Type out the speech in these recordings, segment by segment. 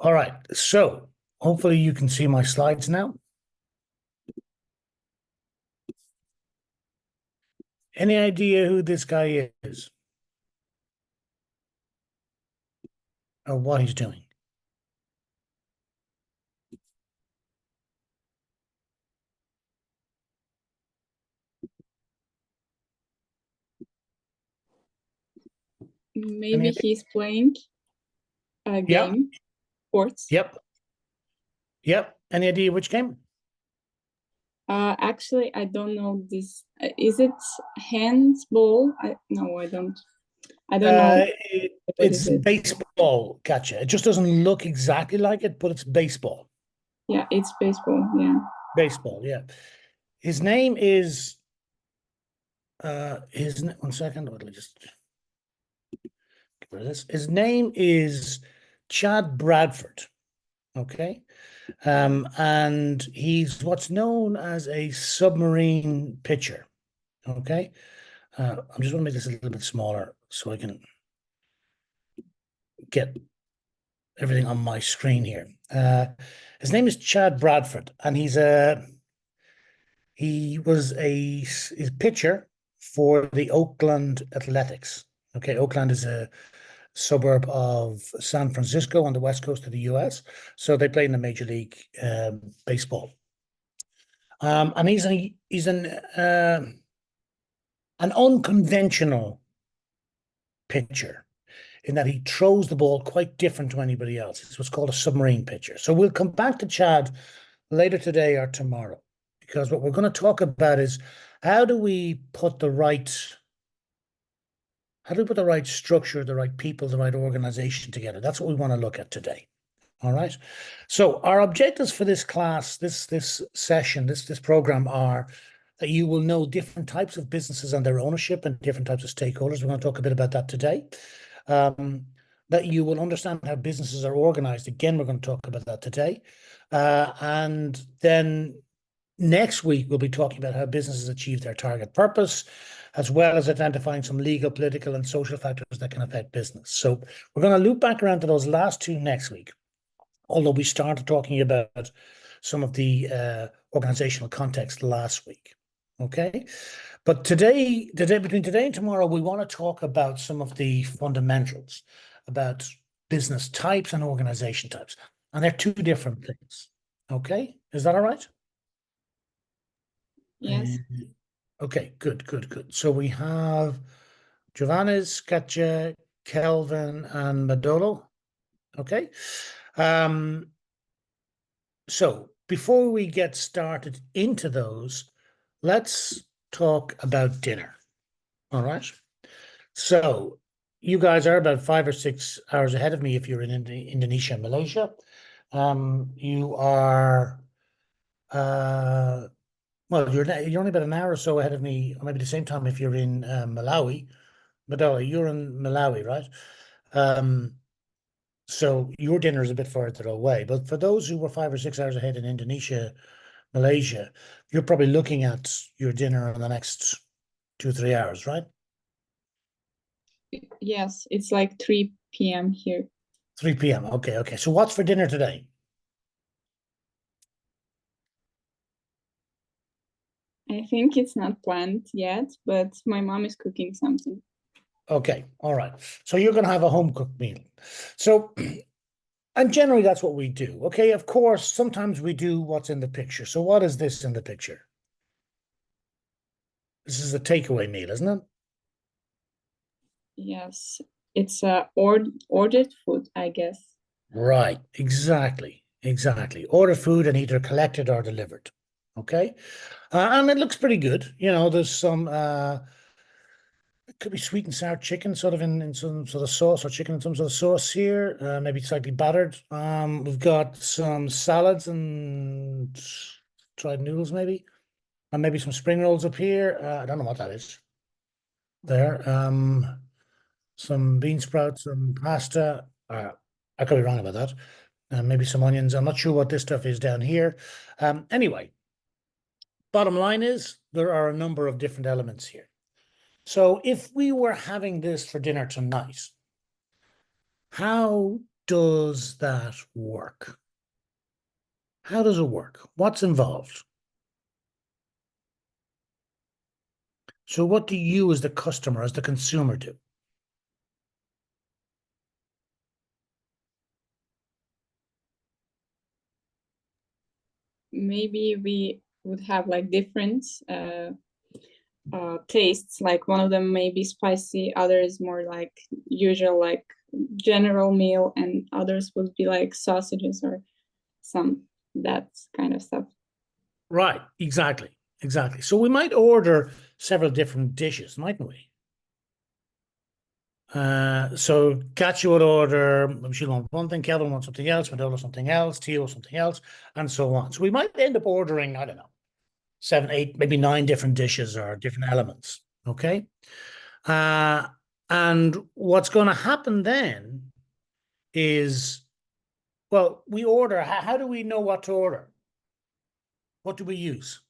All right, so hopefully you can see my slides now. Any idea who this guy is or what he's doing? Maybe he's playing a Yeah, game, sports. yep, yep. Any idea which game? Actually, I don't know this. Is it handball? No, I don't. I don't know what is It's it. baseball. Gotcha. It just doesn't look exactly like it, but it's baseball. Yeah, it's baseball. Yeah. Baseball, yeah. His name is one second. Let me just get rid of this. His name is Chad Bradford. Okay. And he's what's known as a submarine pitcher. Okay. I'm just going to make this a little bit smaller so I can get everything on my screen here. His name is Chad Bradford, and he was a pitcher for the Oakland Athletics. Okay, Oakland is a suburb of San Francisco on the west coast of the US. So they play in the Major League Baseball. And he's an unconventional pitcher in that he throws the ball quite different to anybody else. It's what's called a submarine pitcher. So we'll come back to Chad later today or tomorrow, because what we're going to talk about is how do we put the right structure, the right people, the right organization together. That's what we want to look at today. All right. So our objectives for this class, this session, this program are that you will know different types of businesses and their ownership and different types of stakeholders. We're going to talk a bit about that today. That you will understand how businesses are organized. Again, we're going to talk about that today. And then next week, we'll be talking about how businesses achieve their target purpose, as well as identifying some legal, political, and social factors that can affect business. So we're going to loop back around to those last two next week, although we started talking about some of the organizational context last week. Okay. But between today and tomorrow, we want to talk about some of the fundamentals about business types and organization types. And they're two different things. Okay. Is that all right? Yes. Okay, good. So we have Giovanni's, Katja, Kelvin, and Madolo. Okay. So before we get started into those, let's talk about dinner. All right. So you guys are about 5 or 6 hours ahead of me if you're in Indonesia and Malaysia. You are well, you're only about an hour or so ahead of me, or maybe the same time if you're in Malawi. Madola, you're in Malawi, right? So your dinner is a bit further away. But for those who were 5 or 6 hours ahead in Indonesia, Malaysia, you're probably looking at your dinner in the next 2 or 3 hours, right? Yes, it's like 3 p.m. here. 3 p.m. Okay. So what's for dinner today? I think it's not planned yet, but my mom is cooking something. Okay, all right. So you're going to have a home cooked meal. So, and generally that's what we do. Okay, of course, sometimes we do what's in the picture. So what is this in the picture? This is a takeaway meal, isn't it? Yes, it's ordered food, I guess. Right, exactly. Order food and either collected or delivered. Okay, and it looks pretty good. You know, there's some it could be sweet and sour chicken, sort of in some sort of sauce, or chicken in some sort of sauce here, maybe slightly battered. We've got some salads and dried noodles, maybe, and maybe some spring rolls up here. I don't know what that is. There, some bean sprouts, some pasta. I could be wrong about that. Maybe some onions. I'm not sure what this stuff is down here. Anyway, bottom line is there are a number of different elements here. So if we were having this for dinner tonight, how does that work? How does it work? What's involved? So what do you as the customer, as the consumer do? Maybe we would have like different tastes. Like one of them may be spicy, others more like usual, like general meal, and others would be like sausages or some that kind of stuff. Right, exactly, exactly. So we might order several different dishes, mightn't we? So Katya would order, she'll want one thing, Kelvin wants something else, Madola something else, Tio something else, and so on. So we might end up ordering, I don't know, 7, 8, maybe 9 different dishes or different elements. Okay. And what's going to happen then is, well, we order. How do we know what to order? What do we use?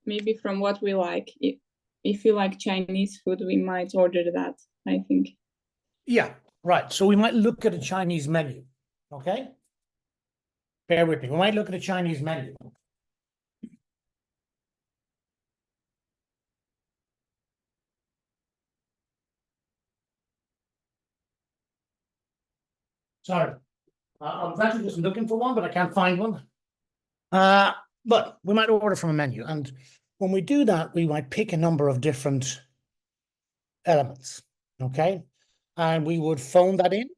Maybe from what we like. If you like Chinese food, we might order that, I think. Yeah, right. So we might look at a Chinese menu. Okay. Bear with me. We might look at a Chinese menu. Sorry. I was actually just looking for one, but I can't find one. But we might order from a menu. And when we do that, we might pick a number of different elements. Okay. And we would phone that in,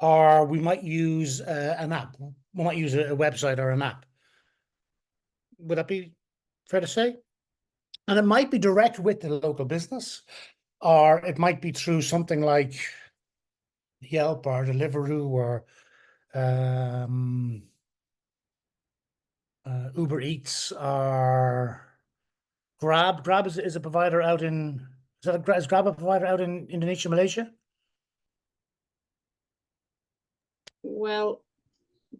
or we might use an app. We might use a website or an app. Would that be fair to say? And it might be direct with the local business, or it might be through something like Yelp or Deliveroo or Uber Eats or Grab. Grab is a provider out in, is Grab a provider out in Indonesia, Malaysia? Well,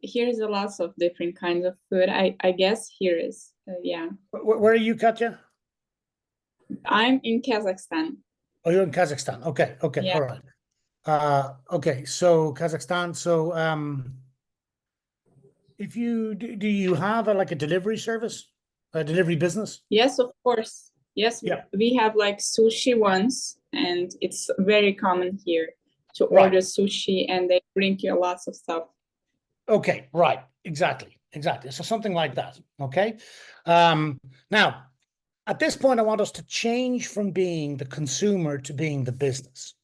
here's a lots of different kinds of food. I guess here is, yeah. Where are you, Katya? I'm in Kazakhstan. Oh, you're in Kazakhstan. Okay, okay, Yeah. all right. Okay, so Kazakhstan. So if you do you have like a delivery service, a delivery business? Yes, of course. Yes, Yeah. we have like sushi ones, and it's very common here to Right. order sushi, and they bring you lots of stuff. Okay, right. Exactly. Exactly. So something like that. Okay. Now, at this point, I want us to change from being the consumer to being the business.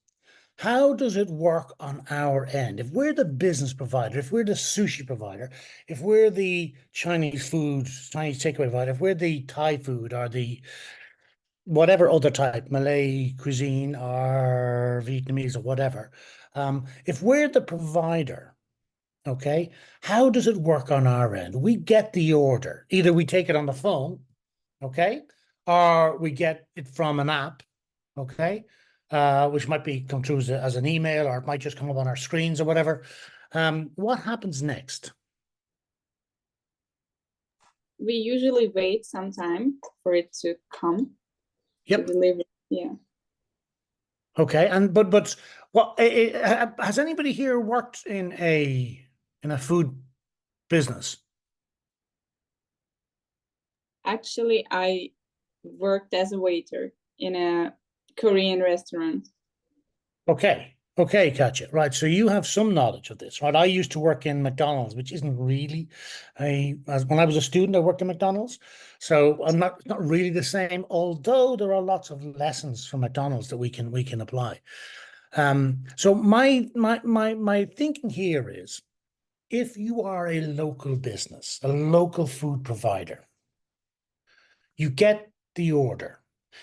How does it work on our end? If we're the business provider, if we're the sushi provider, if we're the Chinese food, Chinese takeaway provider, if we're the Thai food or the whatever other type, Malay cuisine or Vietnamese or whatever, if we're the provider, okay, how does it work on our end? We get the order. Either we take it on the phone, okay, or we get it from an app, okay, which might be come through as an email, or it might just come up on our screens or whatever. What happens next? We usually wait some time for it to come to Yep. deliver. Yeah. Okay. And but what has anybody here worked in a food business? Actually, I worked as a waiter in a Korean restaurant. Okay. Okay, Katya. Right. So you have some knowledge of this, right? I used to work in McDonald's, which isn't really when I was a student, I worked in McDonald's. So I'm not really the same, although there are lots of lessons from McDonald's that we can apply. So my thinking here is if you are a local business, a local food provider, you get the order.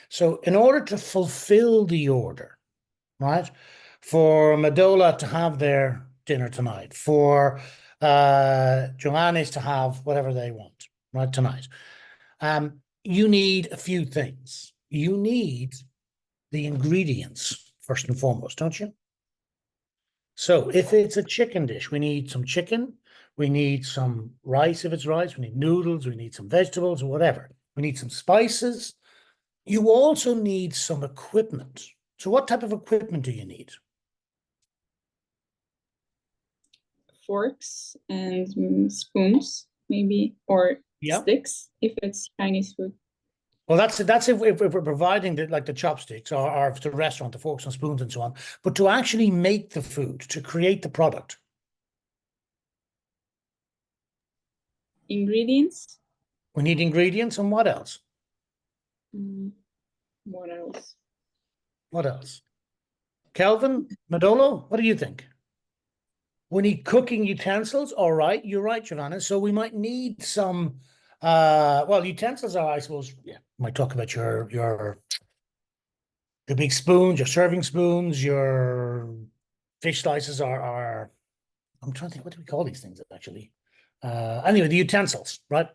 So in order to fulfill the order, right? For Madola to have their dinner tonight, for Joanne's to have whatever they want, right, tonight. You need a few things. You need the ingredients first and foremost, don't you? So if it's a chicken dish, we need some chicken, we need some rice if it's rice, we need noodles, we need some vegetables or whatever. We need some spices. You also need some equipment. So what type of equipment do you need? forks and spoons, maybe, or Yeah. sticks if it's Chinese food. Well, that's if we're providing the chopsticks or if it's a restaurant, the forks and spoons and so on. But to actually make the food, to create the product, Ingredients. we need ingredients, and what else? What else? What else? Kelvin, Madolo, what do you think? We need cooking utensils. All right, you're right, Giovanna. So we might need some well, utensils are, I suppose, yeah, we might talk about your the big spoons, your serving spoons, your fish slices are I'm trying to think, what do we call these things actually? Anyway, the utensils, right?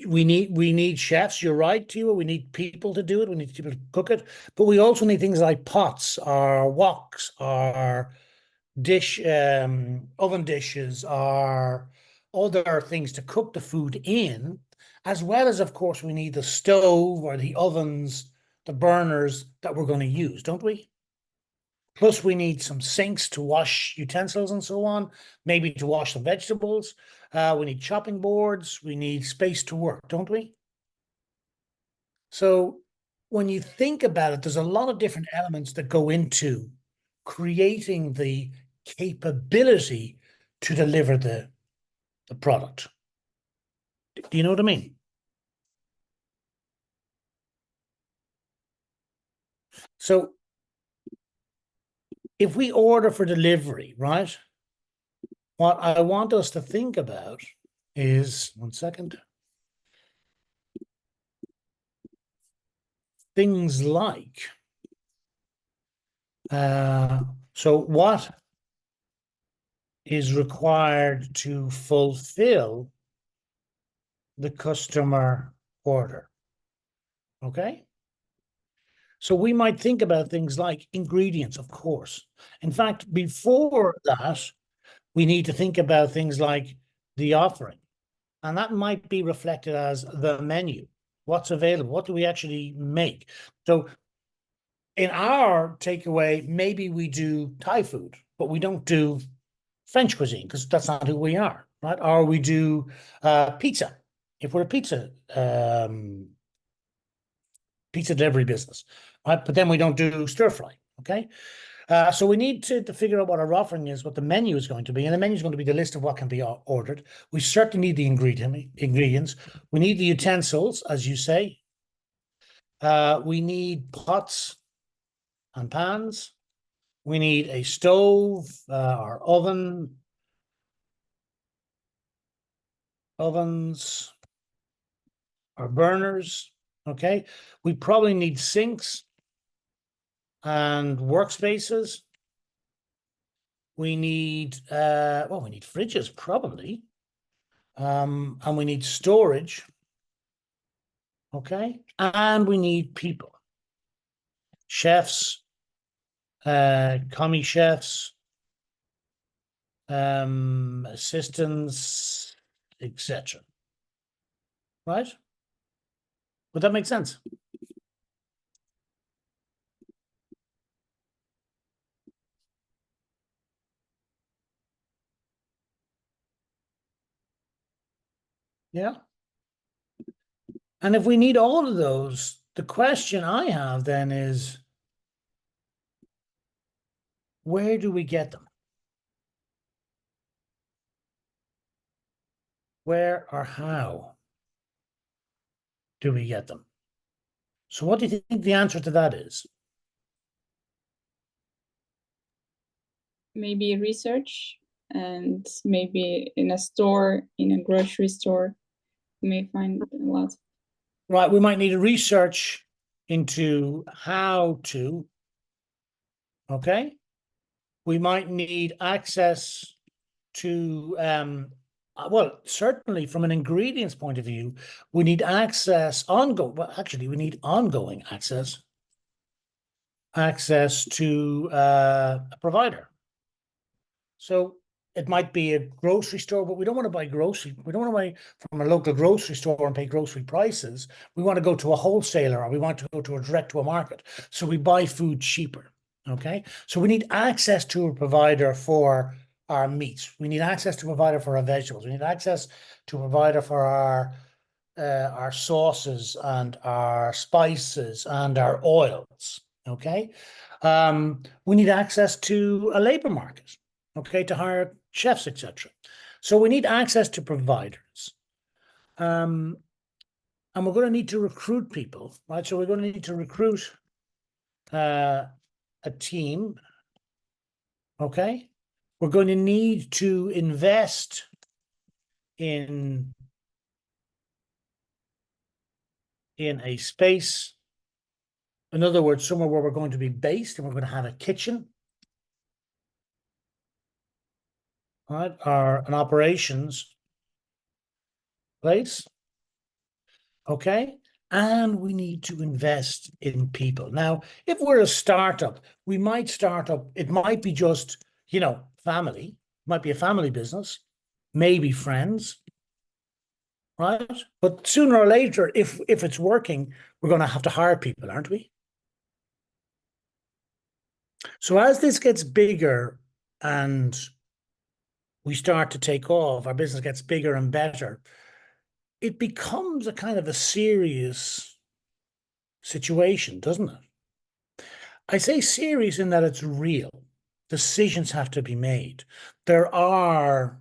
We need chefs, you're right, Tio. We need people to do it, we need people to cook it, but we also need things like pots or woks or oven dishes or other things to cook the food in, as well as, of course, we need the stove or the ovens, the burners that we're going to use, don't we? Plus, we need some sinks to wash utensils and so on, maybe to wash the vegetables. We need chopping boards. We need space to work, don't we? So when you think about it, there's a lot of different elements that go into creating the capability to deliver the product. Do you know what I mean? So if we order for delivery, right? What I want us to think about is, one second, things like, so what is required to fulfill the customer order? Okay. So we might think about things like ingredients, of course. In fact, before that, we need to think about things like the offering. And that might be reflected as the menu. What's available? What do we actually make? So in our takeaway, maybe we do Thai food, but we don't do French cuisine because that's not who we are, right? Or we do pizza if we're a pizza delivery business, right? But then we don't do stir fry, okay? So we need to figure out what our offering is, what the menu is going to be, and the menu is going to be the list of what can be ordered. We certainly need the ingredients. We need the utensils, as you say. We need pots and pans. We need a stove or ovens or burners. Okay. We probably need sinks and workspaces. We need we need fridges probably. And we need storage. Okay. And we need people. Chefs, commie chefs, assistants, etc. Right? Would that make sense? Yeah. And if we need all of those, the question I have then is, where do we get them? Where or how do we get them? So what do you think the answer to that is? Maybe research, and maybe in a store, in a grocery store, you may find a lot. Right, we might need to research into how to, okay? We might need access to, well, certainly from an ingredients point of view, we need access, we need ongoing access to a provider. So it might be a grocery store, but we don't want to buy grocery. We don't want to buy from a local grocery store and pay grocery prices. We want to go to a wholesaler or we want to go to a direct to a market. So we buy food cheaper. Okay, so we need access to a provider for our meats. We need access to a provider for our vegetables. We need access to a provider for our sauces and our spices and our oils. Okay, we need access to a labor market. Okay, to hire chefs, etc. So we need access to providers. And we're going to need to recruit people, right? So we're going to need to recruit a team. Okay, we're going to need to invest in a space. In other words, somewhere where we're going to be based, and we're going to have a kitchen, right? Or an operations place. Okay. And we need to invest in people. Now, if we're a startup, we might start up, it might be just, family, it might be a family business, maybe friends, right? But sooner or later, if it's working, we're going to have to hire people, aren't we? So as this gets bigger and we start to take off, our business gets bigger and better, it becomes a kind of a serious situation, doesn't it? I say serious in that it's real. Decisions have to be made. There are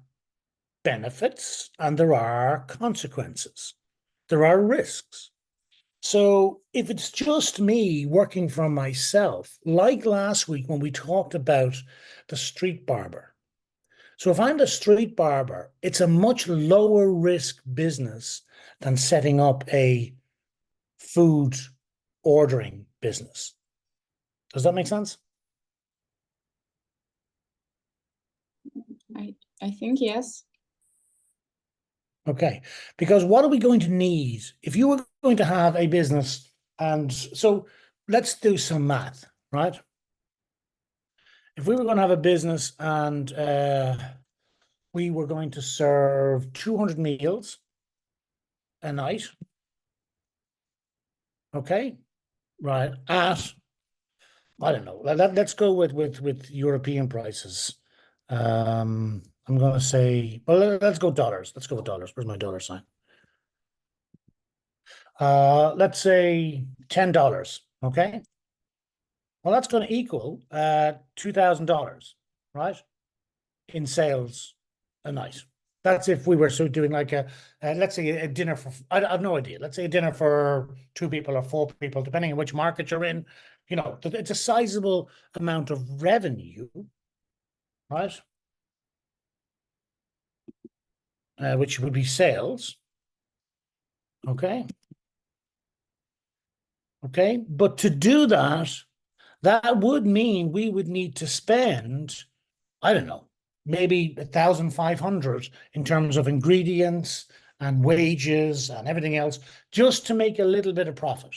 benefits and there are consequences. There are risks. So if it's just me working for myself, like last week when we talked about the street barber. So if I'm the street barber, it's a much lower risk business than setting up a food ordering business. Does that make sense? I think yes. Okay, because what are we going to need if you were going to have a business? And so let's do some math, right? If we were going to have a business and we were going to serve 200 meals a night, okay, right? At I don't know. Let's go with European prices. I'm going to say, well, let's go dollars. Let's go with dollars. Where's my dollar sign? Let's say $10. Okay. Well, that's going to equal $2,000, right? In sales a night. That's if we were sort of doing like let's say a dinner for, I have no idea. Let's say a dinner for 2 people or 4 people, depending on which market you're in. It's a sizable amount of revenue, right? Which would be sales. Okay. Okay. But to do that, that would mean we would need to spend, I don't know, maybe 1,500 in terms of ingredients and wages and everything else, just to make a little bit of profit.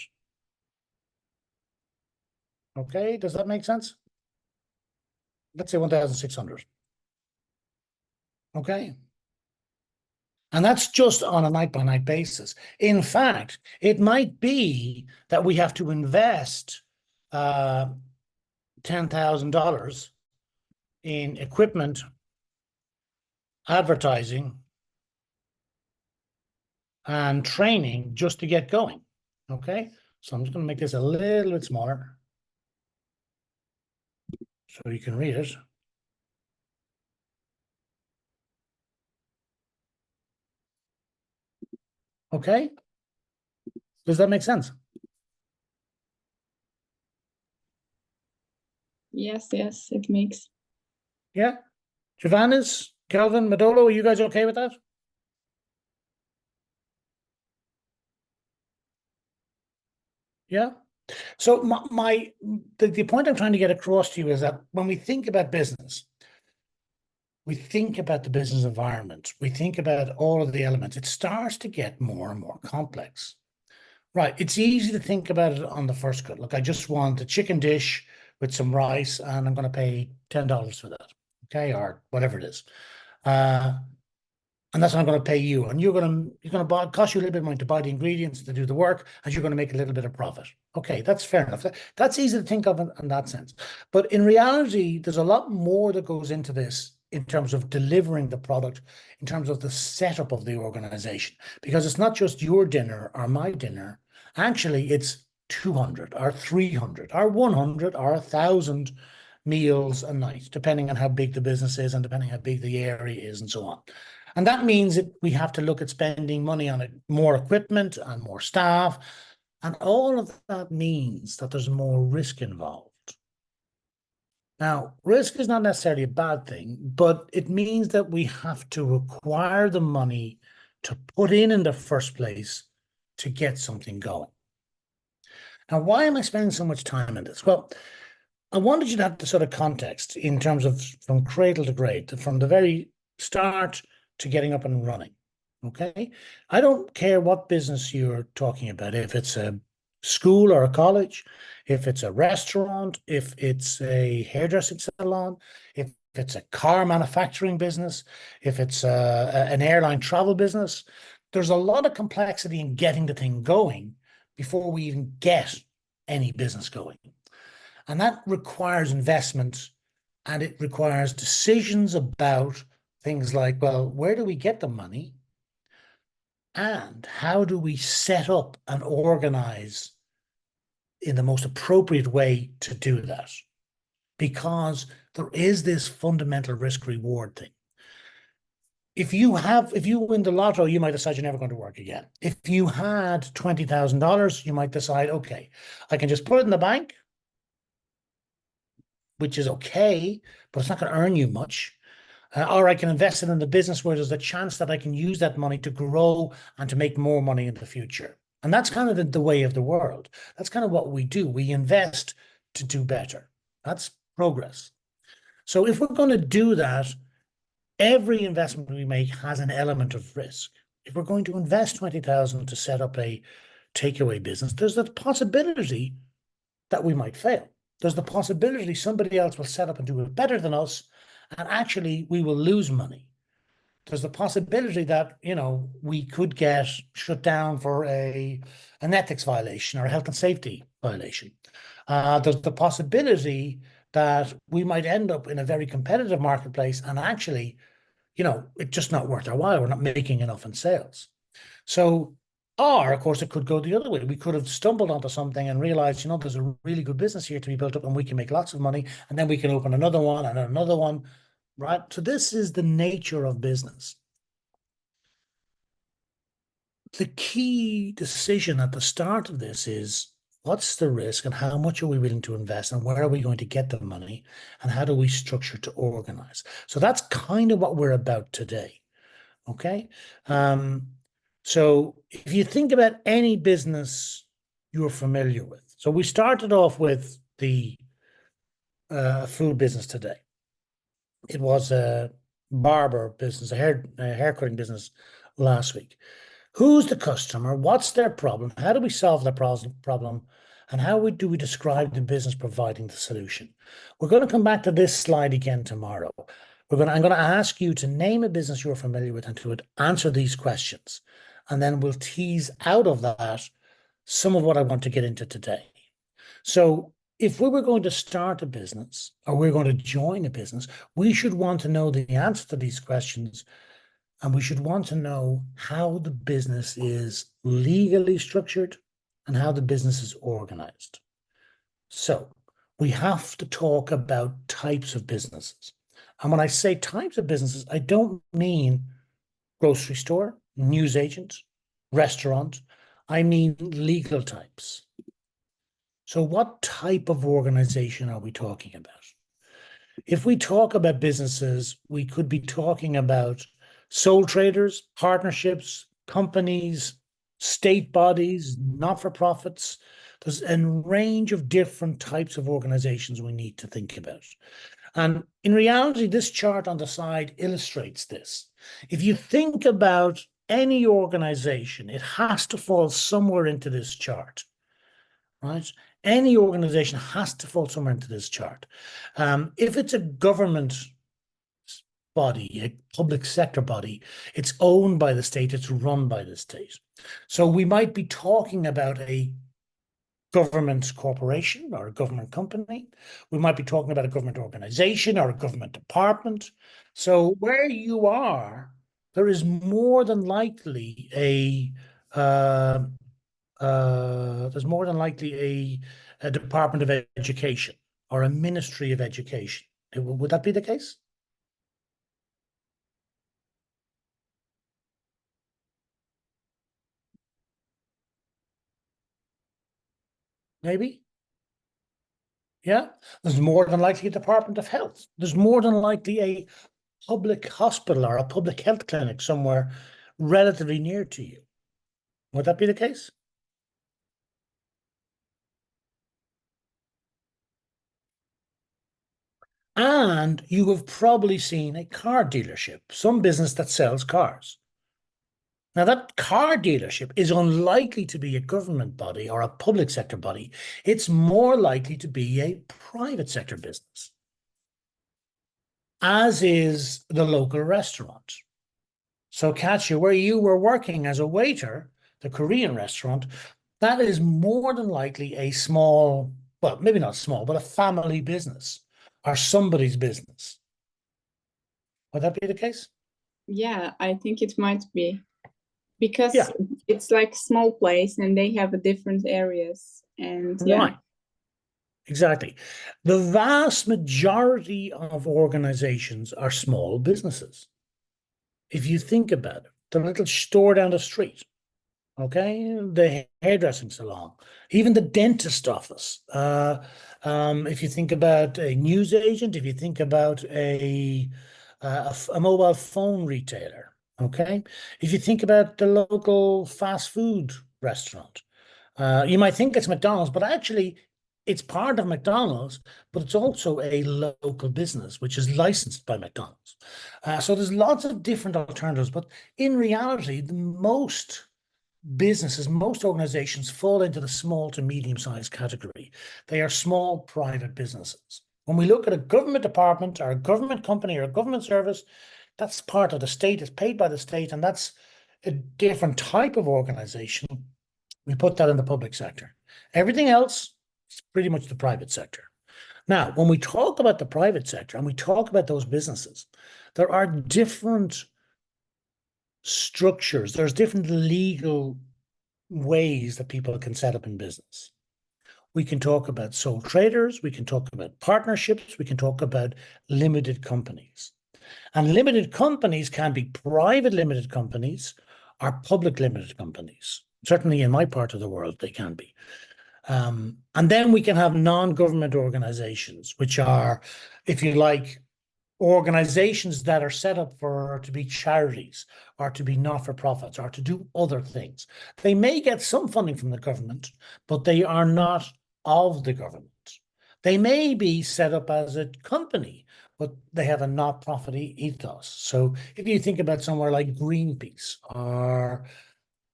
Okay, does that make sense? Let's say 1,600. Okay. And that's just on a night by night basis. In fact, it might be that we have to invest $10,000 in equipment, advertising, and training just to get going. Okay, so I'm just going to make this a little bit smaller so you can read it. Okay, does that make sense? Yes, it makes. Yeah. Javanis, Kelvin, Madolo, are you guys okay with that? Yeah. So the point I'm trying to get across to you is that when we think about business, we think about the business environment, we think about all of the elements, it starts to get more and more complex. Right. It's easy to think about it on the first cut. Look, I just want a chicken dish with some rice and I'm going to pay $10 for that. Okay. Or whatever it is. and that's not going to pay you. And you're going to buy, cost you a little bit of money to buy the ingredients to do the work, and you're going to make a little bit of profit. Okay, that's fair enough. That's easy to think of in that sense. But in reality, there's a lot more that goes into this in terms of delivering the product, in terms of the setup of the organization, because it's not just your dinner or my dinner. Actually, it's 200 or 300 or 100 or 1,000 meals a night, depending on how big the business is and depending how big the area is and so on. And that means that we have to look at spending money on it, more equipment and more staff. And all of that means that there's more risk involved. Now, risk is not necessarily a bad thing, but it means that we have to acquire the money to put in the first place to get something going. Now, why am I spending so much time in this? Well, I wanted you to have the sort of context in terms of from cradle to grave, from the very start to getting up and running. Okay. I don't care what business you're talking about, if it's a school or a college, if it's a restaurant, if it's a hairdressing salon, if it's a car manufacturing business, if it's an airline travel business. There's a lot of complexity in getting the thing going before we even get any business going. And that requires investment, and it requires decisions about things like, well, where do we get the money? And how do we set up and organize in the most appropriate way to do that? Because there is this fundamental risk reward thing. If you win the lotto, you might decide you're never going to work again. If you had $20,000, you might decide, okay, I can just put it in the bank, which is okay, but it's not going to earn you much. Or I can invest it in the business where there's a chance that I can use that money to grow and to make more money in the future. And that's kind of the way of the world. That's kind of what we do. We invest to do better. That's progress. So if we're going to do that, every investment we make has an element of risk. If we're going to invest 20,000 to set up a takeaway business, there's the possibility that we might fail. There's the possibility somebody else will set up and do it better than us, and actually we will lose money. There's the possibility that, we could get shut down for an ethics violation or a health and safety violation. There's the possibility that we might end up in a very competitive marketplace and actually, it's just not worth our while. We're not making enough in sales. So, or of course, it could go the other way. We could have stumbled onto something and realized, there's a really good business here to be built up and we can make lots of money. And then we can open another one and another one, right? So this is the nature of business. The key decision at the start of this is, what's the risk and how much are we willing to invest and where are we going to get the money and how do we structure to organize? So that's kind of what we're about today. Okay. So if you think about any business you're familiar with, so we started off with the food business today. It was a barber business, a hair cutting business last week. Who's the customer? What's their problem? How do we solve their problem? And how do we describe the business providing the solution? We're going to come back to this slide again tomorrow. I'm going to ask you to name a business you're familiar with and to answer these questions. And then we'll tease out of that some of what I want to get into today. So if we were going to start a business or we're going to join a business, we should want to know the answer to these questions. And we should want to know how the business is legally structured and how the business is organized. So we have to talk about types of businesses. And when I say types of businesses, I don't mean grocery store, newsagent, restaurant. I mean legal types. So what type of organization are we talking about? If we talk about businesses, we could be talking about sole traders, partnerships, companies, state bodies, not-for-profits. There's a range of different types of organizations we need to think about. And in reality, this chart on the side illustrates this. If you think about any organization, it has to fall somewhere into this chart, right? Any organization has to fall somewhere into this chart. If it's a government body, a public sector body. It's owned by the state, it's run by the state. So we might be talking about a government corporation or a government company. We might be talking about a government organization or a government department. So where you are, there is more than likely uh, there's more than likely a Department of Education or a Ministry of Education. Would that be the case? Maybe. Yeah. There's more than likely a Department of Health. There's more than likely a public hospital or a public health clinic somewhere relatively near to you. Would that be the case? And you have probably seen a car dealership, some business that sells cars. Now, that car dealership is unlikely to be a government body or a public sector body. It's more likely to be a private sector business, as is the local restaurant. So, Katya, where you were working as a waiter, the Korean restaurant, that is more than likely a small, well, maybe not small, but a family business or somebody's business. Would that be the case? Yeah, I think it might be because Yeah, it's like small place and they have different areas and yeah. right. Exactly. The vast majority of organizations are small businesses. If you think about it, the little store down the street, okay, the hairdressing salon, even the dentist office. If you think about a news agent, if you think about a mobile phone retailer, okay, if you think about the local fast food restaurant, you might think it's McDonald's, but actually it's part of McDonald's, but it's also a local business which is licensed by McDonald's. So there's lots of different alternatives, but in reality, the most businesses, most organizations fall into the small to medium sized category. They are small private businesses. When we look at a government department or a government company or a government service, that's part of the state, it's paid by the state, and that's a different type of organization. We put that in the public sector. Everything else is pretty much the private sector. Now, when we talk about the private sector and we talk about those businesses, there are different structures, there's different legal ways that people can set up in business. We can talk about sole traders, we can talk about partnerships, we can talk about limited companies. And limited companies can be private limited companies or public limited companies. Certainly in my part of the world, they can be. And then we can have non-government organizations, which are, if you like, organizations that are set up for to be charities or to be not-for-profits or to do other things. They may get some funding from the government, but they are not of the government. They may be set up as a company, but they have a not-profit ethos. So if you think about somewhere like Greenpeace or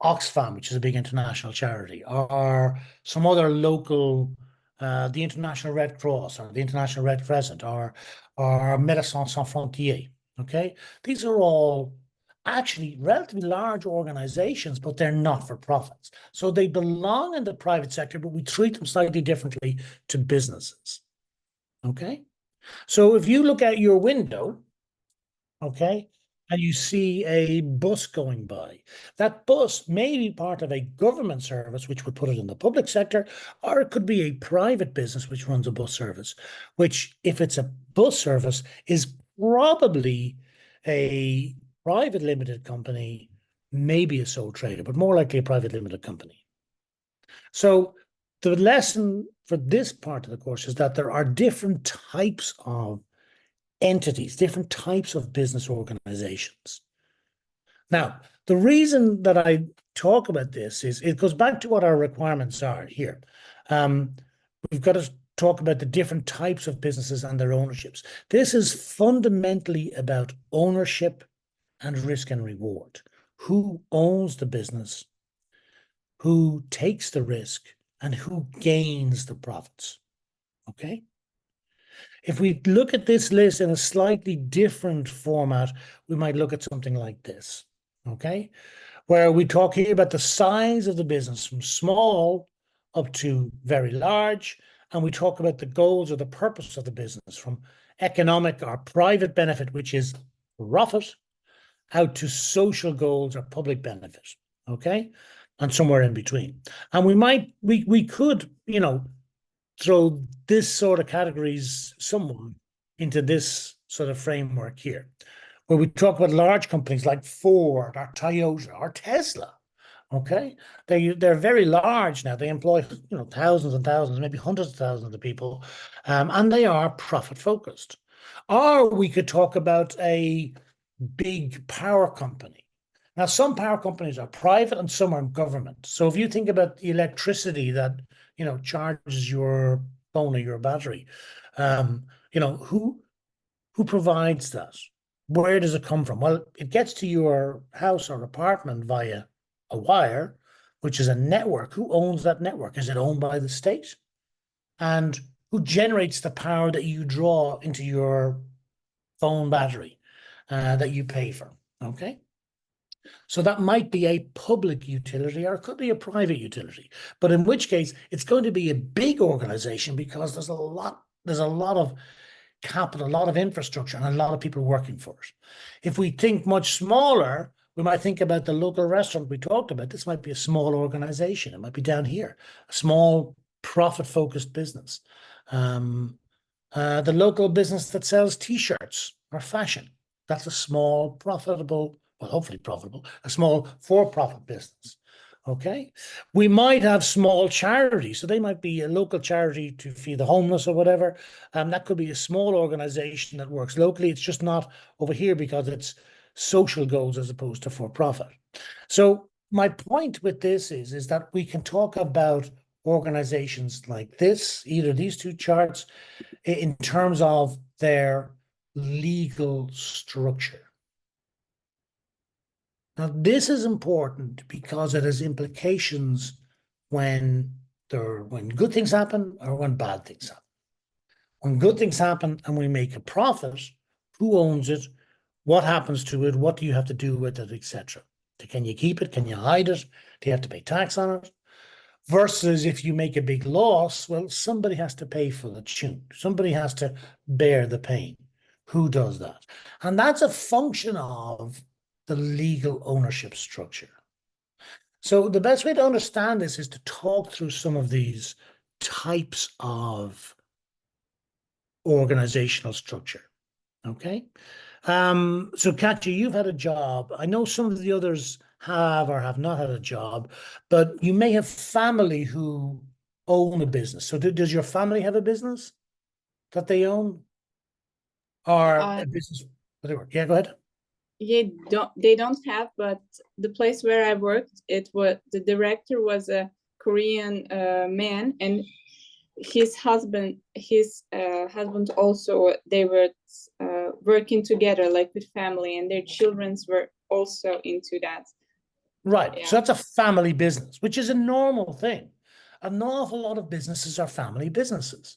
Oxfam, which is a big international charity, or some other local, the International Red Cross or the International Red Crescent or Médecins Sans Frontières. Okay, these are all actually relatively large organizations, but they're not for profits. So they belong in the private sector, but we treat them slightly differently to businesses. Okay, so if you look out your window, okay, and you see a bus going by. That bus may be part of a government service, which would put it in the public sector, or it could be a private business which runs a bus service, which, if it's a bus service, is probably a private limited company, maybe a sole trader, but more likely a private limited company. So the lesson for this part of the course is that there are different types of entities, different types of business organizations. Now, the reason that I talk about this is it goes back to what our requirements are here. We've got to talk about the different types of businesses and their ownerships. This is fundamentally about ownership and risk and reward. Who owns the business, who takes the risk, and who gains the profits. Okay? If we look at this list in a slightly different format, we might look at something like this, okay? Where we talk here about the size of the business from small up to very large, and we talk about the goals or the purpose of the business from economic or private benefit, which is profit, out to social goals or public benefit, okay? And somewhere in between. And we could, throw this sort of categories somewhat into this sort of framework here, where we talk about large companies like Ford or Toyota or Tesla. Okay, they're very large now. They employ thousands and thousands, maybe hundreds of thousands of people, and they are profit focused. Or we could talk about a big power company. Now, some power companies are private and some are government. So if you think about the electricity that charges your phone or your battery, um, who provides that? Where does it come from? Well, it gets to your house or apartment via a wire, which is a network. Who owns that network? Is it owned by the state? And who generates the power that you draw into your phone battery that you pay for? Okay. So that might be a public utility or it could be a private utility. But in which case, it's going to be a big organization because there's a lot of capital, a lot of infrastructure, and a lot of people working for it. If we think much smaller, we might think about the local restaurant we talked about. This might be a small organization. It might be down here, a small profit-focused business. The local business that sells T-shirts or fashion. That's a small, profitable, well, hopefully profitable, a small for-profit business. Okay. We might have small charities. So they might be a local charity to feed the homeless or whatever. That could be a small organization that works locally. It's just not over here because it's social goals as opposed to for-profit. So my point with this is that we can talk about organizations like this, either these two charts, in terms of their legal structure. Now, this is important because it has implications when good things happen or when bad things happen. When good things happen and we make a profit, who owns it? What happens to it? What do you have to do with it, etc.? Can you keep it? Can you hide it? Do you have to pay tax on it? Versus if you make a big loss, well, somebody has to pay for the tune. Somebody has to bear the pain. Who does that? And that's a function of the legal ownership structure. So the best way to understand this is to talk through some of these types of organizational structure. Okay. So Katja, you've had a job. I know some of the others have or have not had a job, but you may have family who own a business. So does your family have a business that they own? Or a business, whatever. Yeah, go ahead. They don't have, but the place where I worked, the director was a Korean man, and his husband also, they were working together like with family, and their children were also into that. Right. Yeah. So that's a family business, which is a normal thing. An awful lot of businesses are family businesses.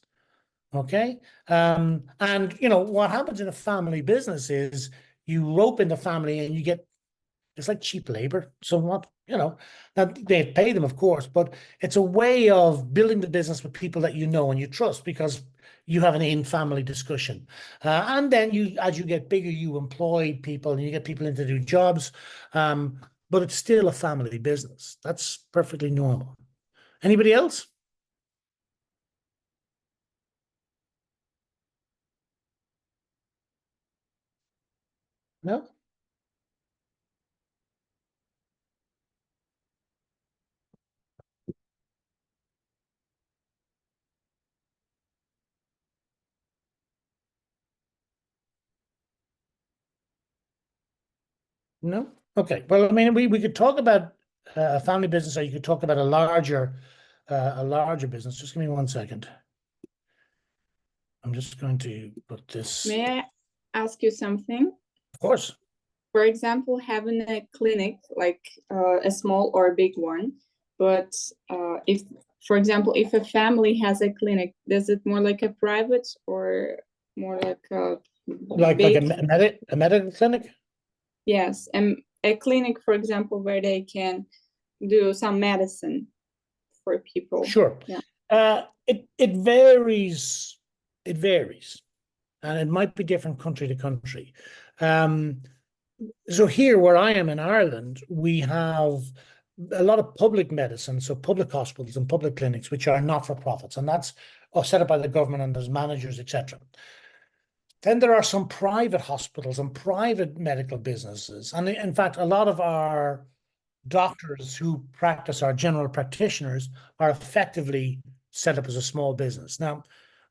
Okay. And what happens in a family business is you rope in the family and you get, it's like cheap labor somewhat, now they pay them, of course, but it's a way of building the business with people that you know and you trust because you have an in-family discussion. And then as you get bigger, you employ people and you get people into new jobs. But it's still a family business. That's perfectly normal. Anybody else? No? No? Okay. Well, I mean, we could talk about a family business, or you could talk about a larger business. Just give me 1 second. I'm just going to put this. May I ask you something? Of course. For example, having a clinic, like a small or a big one, but if, for example, if a family has a clinic, does it more like a private or more like a Like big, a medical clinic? yes, and a clinic, for example, where they can do some medicine for people. Sure. Yeah. It varies. It varies, and it might be different country to country. So here, where I am in Ireland, we have a lot of public medicine, so public hospitals and public clinics, which are not for profits, and that's set up by the government, and there's managers, etc. Then there are some private hospitals and private medical businesses, and in fact, a lot of our doctors who practice, our general practitioners, are effectively set up as a small business. Now,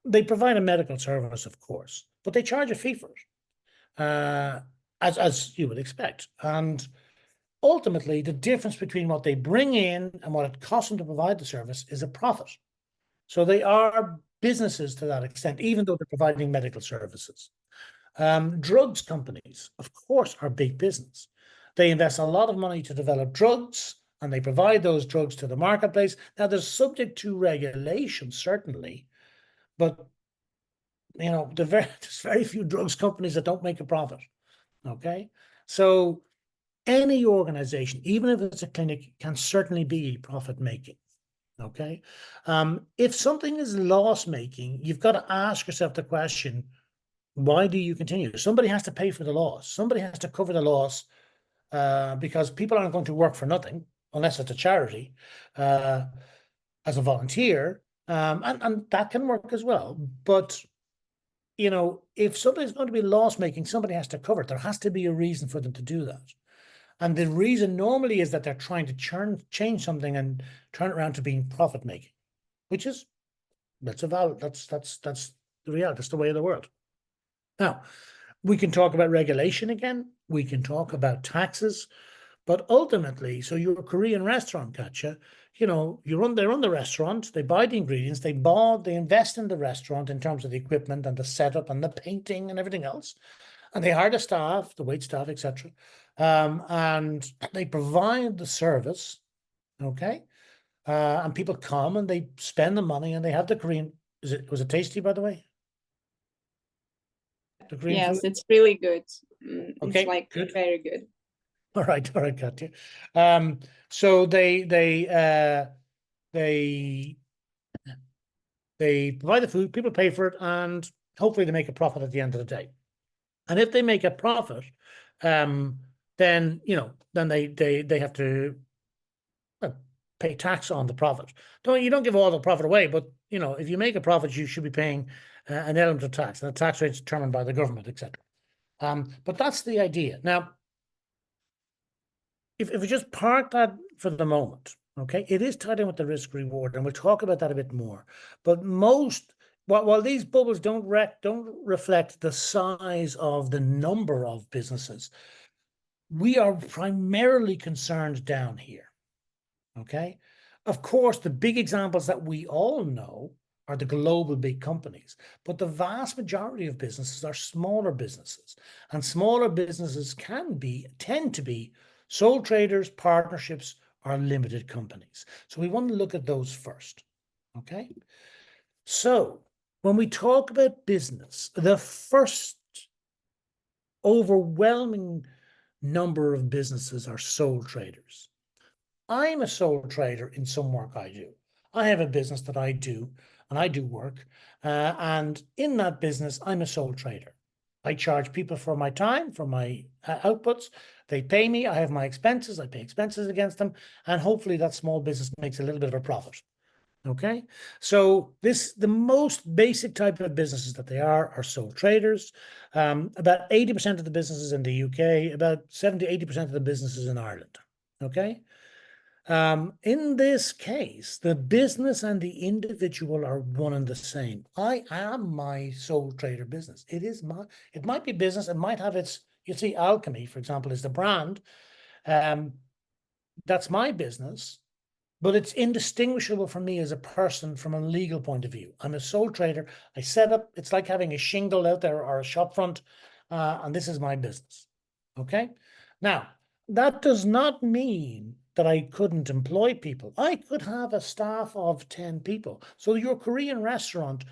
they provide a medical service, of course, but they charge a fee for it, as you would expect. And ultimately, the difference between what they bring in and what it costs them to provide the service is a profit. So they are businesses to that extent, even though they're providing medical services. Drugs companies, of course, are big business. They invest a lot of money to develop drugs, and they provide those drugs to the marketplace. Now, they're subject to regulation, certainly, but there's very few drugs companies that don't make a profit. Okay, so any organization, even if it's a clinic, can certainly be profit making. Okay, if something is loss making, you've got to ask yourself the question: why do you continue? Somebody has to pay for the loss. Somebody has to cover the loss, because people aren't going to work for nothing unless it's a charity, as a volunteer, and that can work as well. But if somebody's going to be loss making, somebody has to cover it. There has to be a reason for them to do that. And the reason normally is that they're trying to change something and turn it around to being profit making, which is that's the reality. That's the way of the world. Now, we can talk about regulation again. We can talk about taxes, but ultimately, so you're a Korean restaurant, Katja. They run the restaurant. They buy the ingredients. They invest in the restaurant in terms of the equipment and the setup and the painting and everything else, and they hire the staff, the wait staff, etc. And they provide the service. Okay, and people come and they spend the money and they have the Korean. Was it tasty, by the way? The Korean Yes, food? it's really good. It's Okay, like good. very good. All right, got you. So they provide the food, people pay for it, and hopefully they make a profit at the end of the day. And if they make a profit, then they have to pay tax on the profit. You don't give all the profit away, but if you make a profit, you should be paying an element of tax, and the tax rate is determined by the government, etc. But that's the idea. Now, if we just park that for the moment, okay, it is tied in with the risk reward, and we'll talk about that a bit more. But while these bubbles don't reflect the size of the number of businesses, we are primarily concerned down here. Okay, of course, the big examples that we all know are the global big companies, but the vast majority of businesses are smaller businesses, and smaller businesses tend to be sole traders, partnerships, or limited companies. So we want to look at those first. Okay, so when we talk about business, the first overwhelming number of businesses are sole traders. I'm a sole trader in some work I do. I have a business that I do, and I do work. And in that business, I'm a sole trader. I charge people for my time, for my outputs. They pay me. I have my expenses. I pay expenses against them. And hopefully that small business makes a little bit of a profit. Okay, so the most basic type of businesses that they are sole traders. About 80% of the businesses in the UK, about 70-80% of the businesses in Ireland. Okay. In this case, the business and the individual are one and the same. I am my sole trader business. It might be business. It might have Alchemy, for example, is the brand. That's my business, but it's indistinguishable from me as a person from a legal point of view. I'm a sole trader. I set up, it's like having a shingle out there or a shop front, and this is my business. Okay. Now, that does not mean that I couldn't employ people. I could have a staff of 10 people. So your Korean restaurant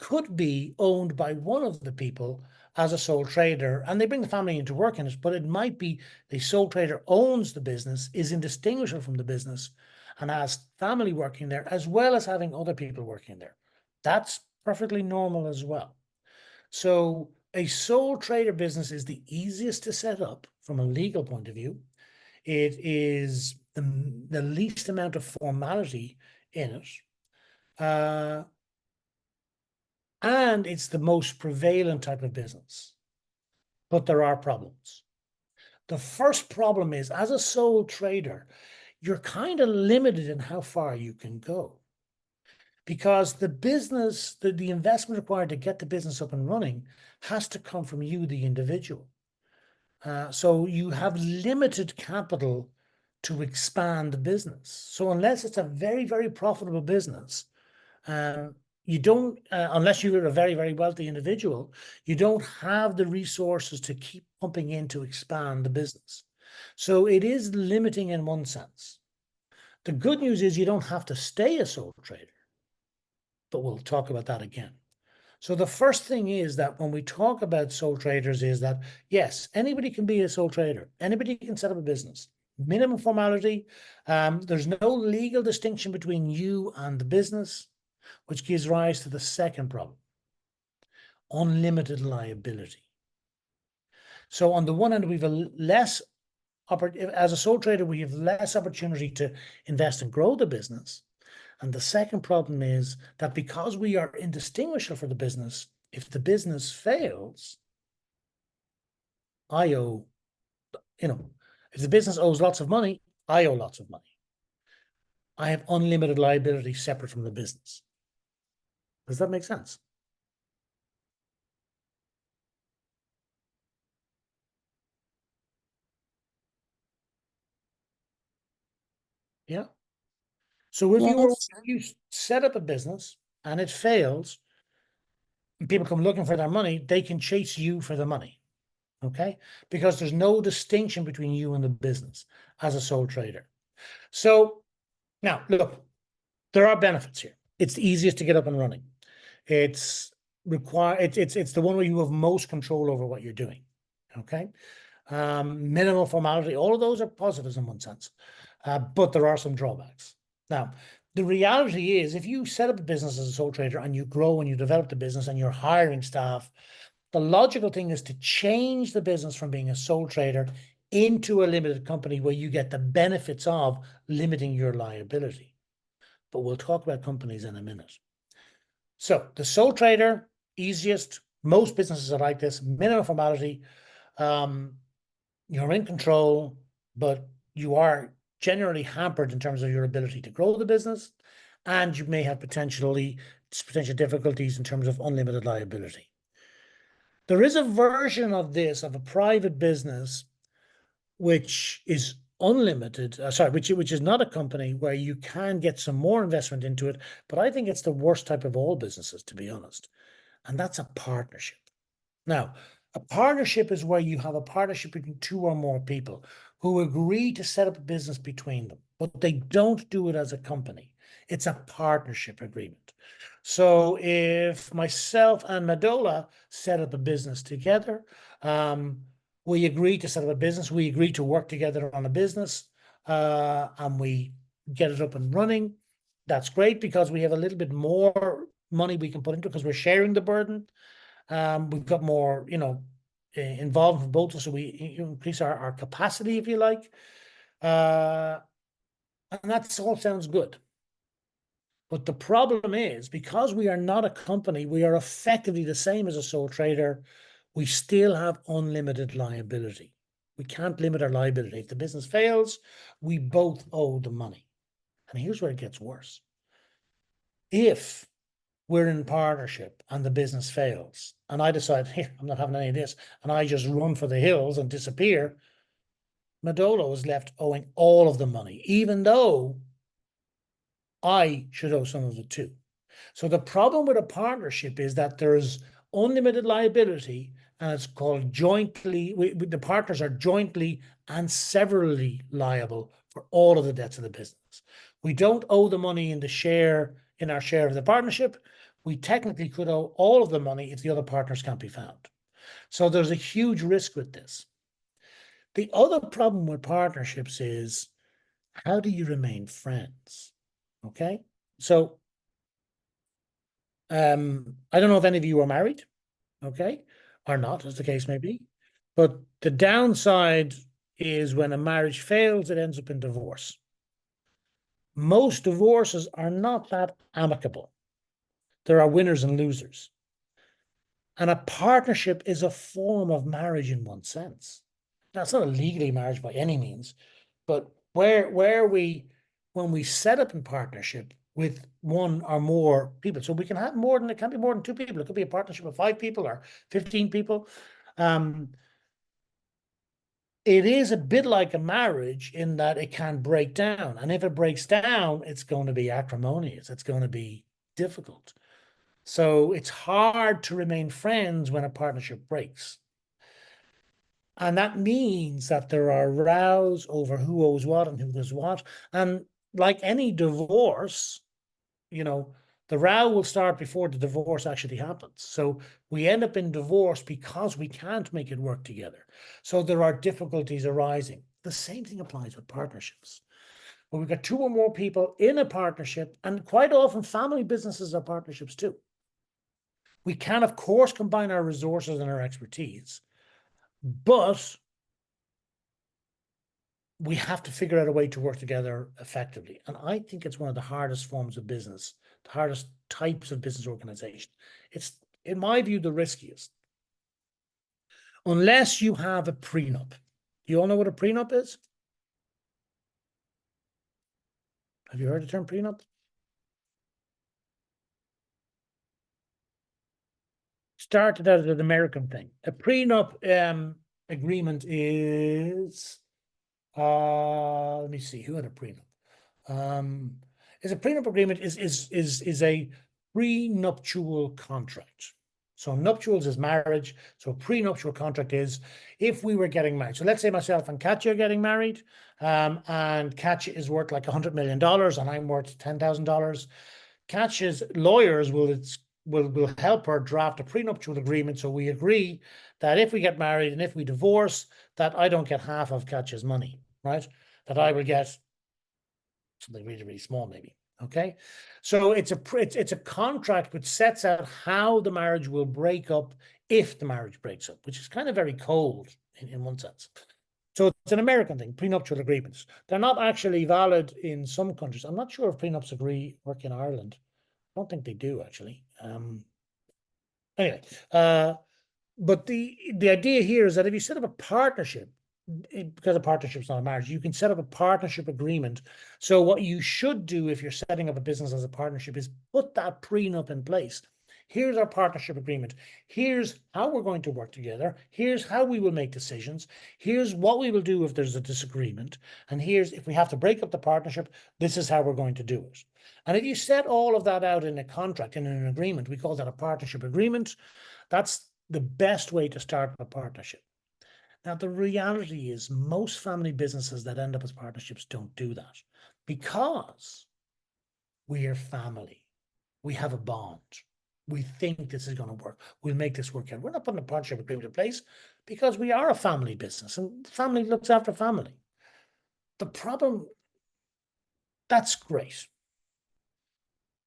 could be owned by one of the people as a sole trader, and they bring the family into work in it, but it might be the sole trader owns the business, is indistinguishable from the business, and has family working there, as well as having other people working there. That's perfectly normal as well. So a sole trader business is the easiest to set up from a legal point of view. It is the least amount of formality in it. And it's the most prevalent type of business. But there are problems. The first problem is, as a sole trader, you're kind of limited in how far you can go. Because the business, the investment required to get the business up and running has to come from you, the individual. So you have limited capital to expand the business. So unless it's a very, very profitable business, you don't, unless you're a very, very wealthy individual, you don't have the resources to keep pumping in to expand the business. So it is limiting in one sense. The good news is you don't have to stay a sole trader, but we'll talk about that again. So the first thing is that when we talk about sole traders is that, yes, anybody can be a sole trader. Anybody can set up a business. Minimum formality. There's no legal distinction between you and the business, which gives rise to the second problem, unlimited liability. So on the one hand, we've a less, as a sole trader, we have less opportunity to invest and grow the business. And the second problem is that because we are indistinguishable for the business, if the business fails, I owe, if the business owes lots of money, I owe lots of money. I have unlimited liability separate from the business. Does that make sense? Yeah. So if Yes. you set up a business and it fails, and people come looking for their money, they can chase you for the money. Okay? Because there's no distinction between you and the business as a sole trader. So now look, there are benefits here. It's the easiest to get up and running. It's the one where you have most control over what you're doing. Okay. Minimal formality, all of those are positives in one sense. But there are some drawbacks. Now, the reality is if you set up a business as a sole trader and you grow and you develop the business and you're hiring staff, the logical thing is to change the business from being a sole trader into a limited company where you get the benefits of limiting your liability. But we'll talk about companies in a minute. So the sole trader, easiest, most businesses are like this, minimum formality. You're in control, but you are generally hampered in terms of your ability to grow the business, and you may have potential difficulties in terms of unlimited liability. There is a version of this, of a private business, which is unlimited, which is not a company, where you can get some more investment into it, but I think it's the worst type of all businesses, to be honest, and that's a partnership. Now, a partnership is where you have a partnership between two or more people who agree to set up a business between them, but they don't do it as a company. It's a partnership agreement. So if myself and Madola set up a business together, we agree to set up a business, we agree to work together on a business, and we get it up and running. That's great because we have a little bit more money we can put into it because we're sharing the burden. We've got more, involved from both of us, so we increase our capacity, if you like. And that all sounds good. But the problem is, because we are not a company, we are effectively the same as a sole trader. We still have unlimited liability. We can't limit our liability. If the business fails, we both owe the money. And here's where it gets worse. If we're in partnership and the business fails, and I decide, here, I'm not having any of this, and I just run for the hills and disappear, Madolo is left owing all of the money, even though I should owe some of it too. So the problem with a partnership is that there's unlimited liability, and it's called jointly, the partners are jointly and severally liable for all of the debts of the business. We don't owe the money in our share of the partnership, we technically could owe all of the money if the other partners can't be found. So there's a huge risk with this. The other problem with partnerships is, how do you remain friends? Okay. So I don't know if any of you are married, okay, or not, as the case may be. But the downside is when a marriage fails, it ends up in divorce. Most divorces are not that amicable. There are winners and losers. And a partnership is a form of marriage in one sense. Now, it's not a legally marriage by any means, but where we, when we set up in partnership with one or more people, so we can have more than, it can't be more than two people. It could be a partnership of 5 people or 15 people. It is a bit like a marriage in that it can break down. And if it breaks down, it's going to be acrimonious. It's going to be difficult. So it's hard to remain friends when a partnership breaks. And that means that there are rows over who owes what and who does what. And like any divorce, you know, the row will start before the divorce actually happens. So we end up in divorce because we can't make it work together. So there are difficulties arising. The same thing applies with partnerships. When we've got 2 or more people in a partnership, and quite often family businesses are partnerships too. We can, of course, combine our resources and our expertise, but we have to figure out a way to work together effectively. And I think it's one of the hardest forms of business, the hardest types of business organization. It's, in my view, the riskiest. Unless you have a prenup. Do you all know what a prenup is? Have you heard the term prenup? Started out as an American thing. A prenup agreement is, let me see, who had a prenup? Is a prenup agreement is a prenuptial contract. So nuptials is marriage. So prenuptial contract is if we were getting married. So let's say myself and Katya are getting married, and Katya is worth like $100 million and I'm worth $10,000. Katya's lawyers will help her draft a prenuptial agreement. So we agree that if we get married and if we divorce, that I don't get half of Katya's money, right? That I will get something really, really small, maybe. Okay. So it's a contract which sets out how the marriage will break up if the marriage breaks up, which is kind of very cold in one sense. So it's an American thing, prenuptial agreements. They're not actually valid in some countries. I'm not sure if prenups work in Ireland. I don't think they do, actually. Anyway, but the idea here is that if you set up a partnership, because a partnership is not a marriage, you can set up a partnership agreement. So what you should do if you're setting up a business as a partnership is put that prenup in place. Here's our partnership agreement. Here's how we're going to work together. Here's how we will make decisions. Here's what we will do if there's a disagreement. And here's, if we have to break up the partnership, this is how we're going to do it. And if you set all of that out in a contract, in an agreement, we call that a partnership agreement. That's the best way to start a partnership. Now, the reality is most family businesses that end up as partnerships don't do that because we are family. We have a bond. We think this is going to work. We'll make this work out. We're not putting a partnership agreement in place because we are a family business and family looks after family. The problem, that's great.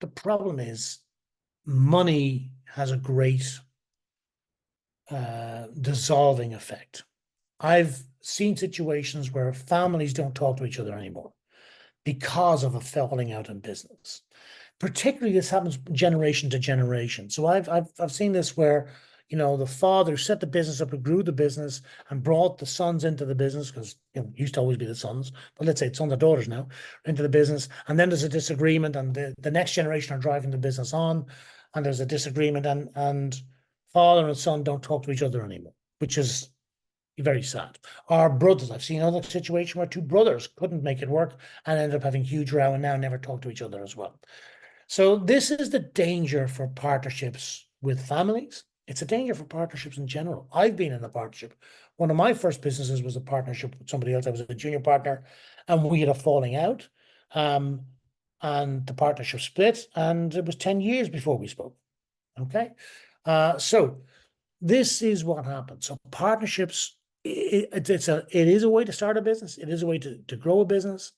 The problem is money has a great dissolving effect. I've seen situations where families don't talk to each other anymore because of a falling out in business. Particularly, this happens generation to generation. So I've seen this where, you know, the father set the business up and grew the business and brought the sons into the business because, you know, it used to always be the sons, but let's say it's sons and daughters now into the business. And then there's a disagreement and the next generation are driving the business on and there's a disagreement and father and son don't talk to each other anymore, which is very sad. Our brothers, I've seen another situation where 2 brothers couldn't make it work and ended up having huge row and now never talk to each other as well. So this is the danger for partnerships with families. It's a danger for partnerships in general. I've been in a partnership. One of my first businesses was a partnership with somebody else. I was a junior partner and we had a falling out. And the partnership split and it was 10 years before we spoke. Okay. So this is what happens. So partnerships, it is a way to start a business. It is a way to grow a business.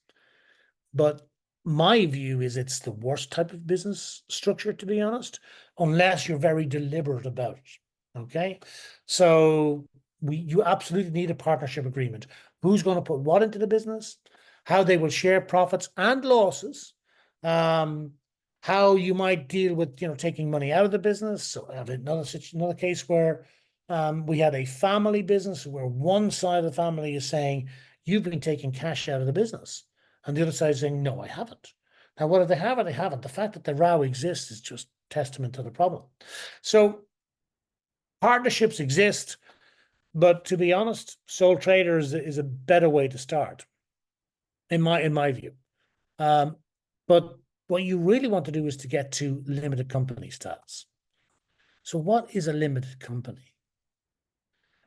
But my view is it's the worst type of business structure, to be honest, unless you're very deliberate about it. Okay. So you absolutely need a partnership agreement. Who's going to put what into the business, how they will share profits and losses, um, how you might deal with, taking money out of the business. So I have another case where we had a family business where one side of the family is saying, you've been taking cash out of the business. And the other side is saying, no, I haven't. Now, whether they have or they haven't, the fact that the row exists is just testament to the problem. So partnerships exist, but to be honest, sole traders is a better way to start, in my view. But what you really want to do is to get to limited company status. So what is a limited company?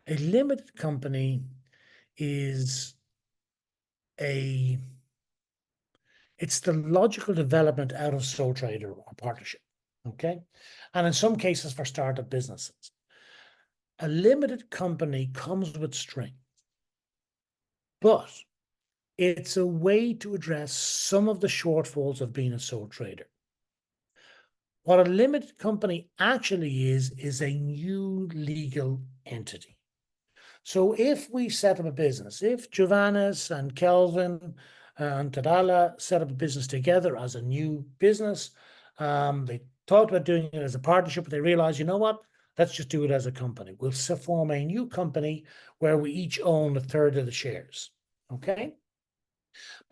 A limited company is it's the logical development out of sole trader or partnership. Okay. And in some cases for startup businesses, a limited company comes with strength, but it's a way to address some of the shortfalls of being a sole trader. What a limited company actually is a new legal entity. So if we set up a business, if Giovannis and Kelvin and Tadala set up a business together as a new business, they thought about doing it as a partnership, but they realized, you know what? Let's just do it as a company. We'll form a new company where we each own a third of the shares. Okay.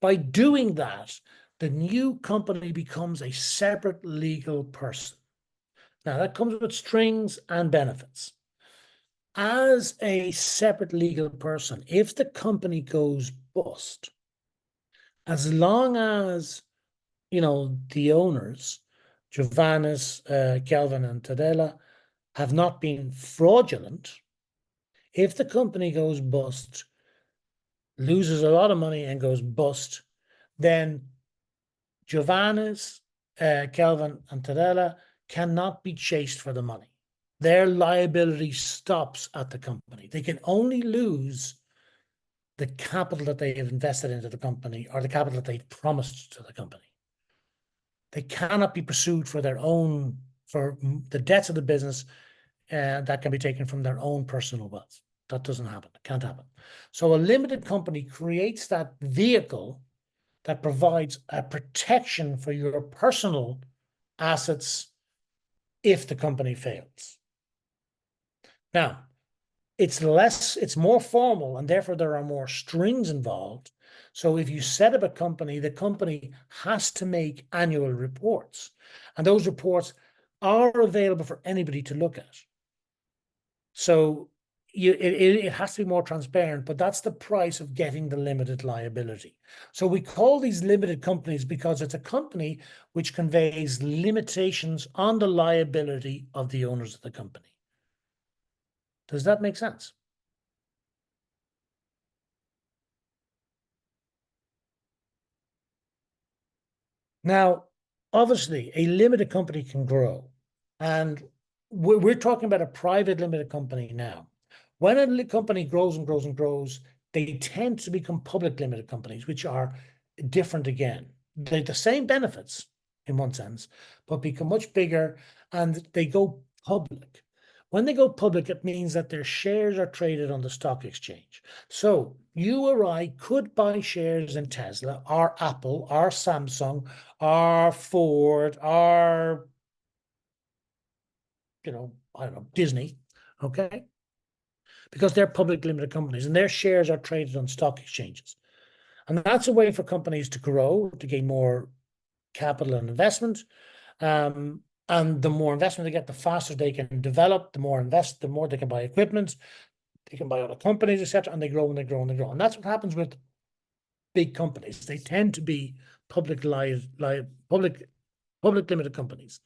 By doing that, the new company becomes a separate legal person. Now, that comes with strings and benefits. As a separate legal person, if the company goes bust, as long as, the owners, Giovannis, Calvin, and Tadella, have not been fraudulent, if the company goes bust, loses a lot of money and goes bust, then Giovannis, Calvin, and Tadella cannot be chased for the money. Their liability stops at the company. They can only lose the capital that they have invested into the company or the capital that they promised to the company. They cannot be pursued for the debts of the business that can be taken from their own personal wealth. That doesn't happen. It can't happen. So a limited company creates that vehicle that provides a protection for your personal assets if the company fails. Now, it's more formal, and therefore there are more strings involved. So if you set up a company, the company has to make annual reports, and those reports are available for anybody to look at. So it has to be more transparent, but that's the price of getting the limited liability. So we call these limited companies because it's a company which conveys limitations on the liability of the owners of the company. Does that make sense? Now, obviously, a limited company can grow, and we're talking about a private limited company now. When a company grows and grows and grows, they tend to become public limited companies, which are different again. They're the same benefits in one sense, but become much bigger and they go public. When they go public, it means that their shares are traded on the stock exchange. So you or I could buy shares in Tesla, or Apple, or Samsung, or Ford, or, I don't know, Disney, okay? Because they're public limited companies and their shares are traded on stock exchanges. And that's a way for companies to grow, to gain more capital and investment. And the more investment they get, the faster they can develop, the more they can buy equipment, they can buy other companies, etc., and they grow and they grow and they grow. And that's what happens with big companies. They tend to be public limited companies.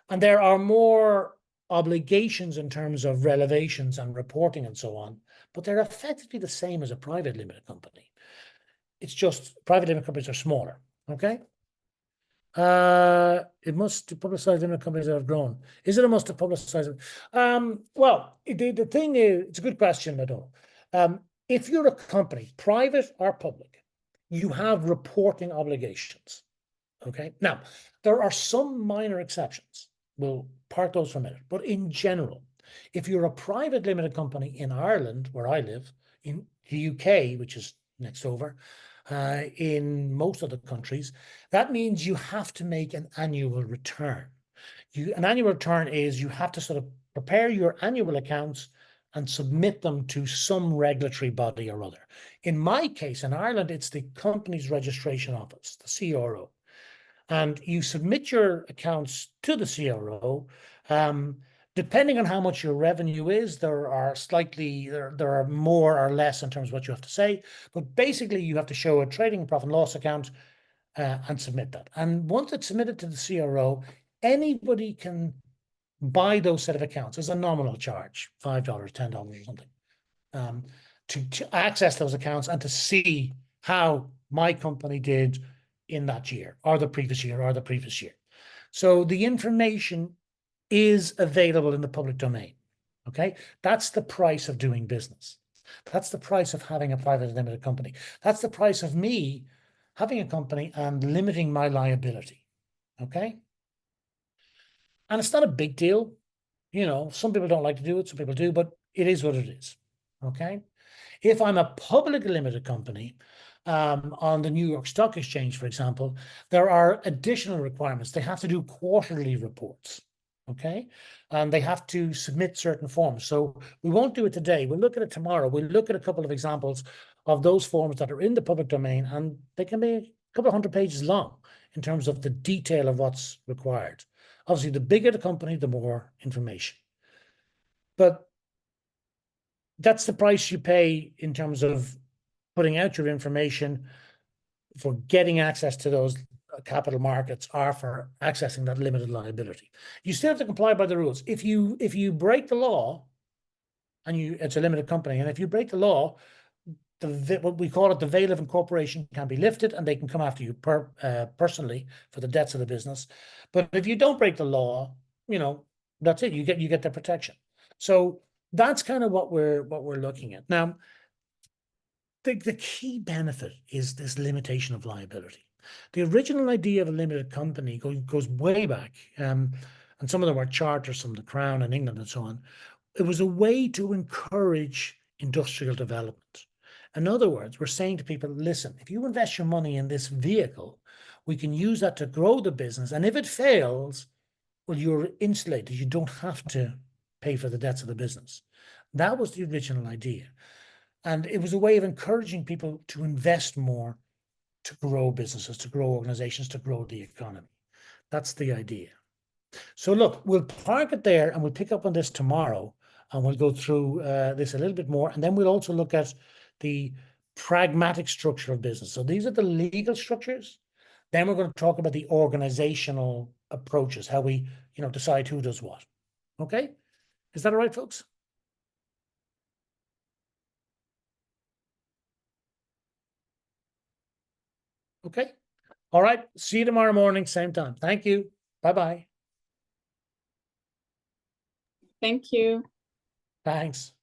And there are more obligations in terms of relevations and reporting and so on, but they're effectively the same as a private limited company. It's just private limited companies are smaller. Okay. It must publicize limited companies that have grown. Is it a must to publicize it? Well, the thing is, it's a good question, Mado. If you're a company, private or public, you have reporting obligations. Okay. Now, there are some minor exceptions. We'll park those for a minute. But in general, if you're a private limited company in Ireland, where I live, in the UK, which is next over, in most of the countries, that means you have to make an annual return. An annual return is you have to sort of prepare your annual accounts and submit them to some regulatory body or other. In my case, in Ireland, it's the Companies Registration Office, the CRO. And you submit your accounts to the CRO. Depending on how much your revenue is, there are more or less in terms of what you have to say. But basically, you have to show a trading profit and loss account and submit that. And once it's submitted to the CRO, anybody can buy those set of accounts as a nominal charge, $5, $10 or something, to access those accounts and to see how my company did in that year or the previous year or the previous year. So the information is available in the public domain. Okay, that's the price of doing business. That's the price of having a private limited company. That's the price of me having a company and limiting my liability. Okay, and it's not a big deal. You know, some people don't like to do it, some people do, but it is what it is. Okay. If I'm a public limited company on the New York Stock Exchange, for example, there are additional requirements. They have to do quarterly reports, okay? And they have to submit certain forms. So we won't do it today. We'll look at it tomorrow. We'll look at a couple of examples of those forms that are in the public domain, and they can be a couple of hundred pages long in terms of the detail of what's required. Obviously, the bigger the company, the more information. But that's the price you pay in terms of putting out your information for getting access to those capital markets or for accessing that limited liability. You still have to comply by the rules. If you break the law, and it's a limited company, and if you break the law, what we call it, the veil of incorporation can be lifted, and they can come after you personally for the debts of the business. But if you don't break the law, you know, that's it. You get the protection. So that's kind of what we're looking at now. The key benefit is this limitation of liability. The original idea of a limited company goes way back, and some of them were charters from the Crown in England and so on. It was a way to encourage industrial development. In other words, we're saying to people, listen, if you invest your money in this vehicle, we can use that to grow the business. And if it fails, well, you're insulated. You don't have to pay for the debts of the business. That was the original idea. And it was a way of encouraging people to invest more, to grow businesses, to grow organizations, to grow the economy. That's the idea. So look, we'll park it there and we'll pick up on this tomorrow, and we'll go through this a little bit more. And then we'll also look at the pragmatic structure of business. So these are the legal structures. Then we're going to talk about the organizational approaches, how we, decide who does what. Okay? Is that all right, folks? Okay. All right. See you tomorrow morning, same time. Thank you. Bye-bye. Thank you. Thanks.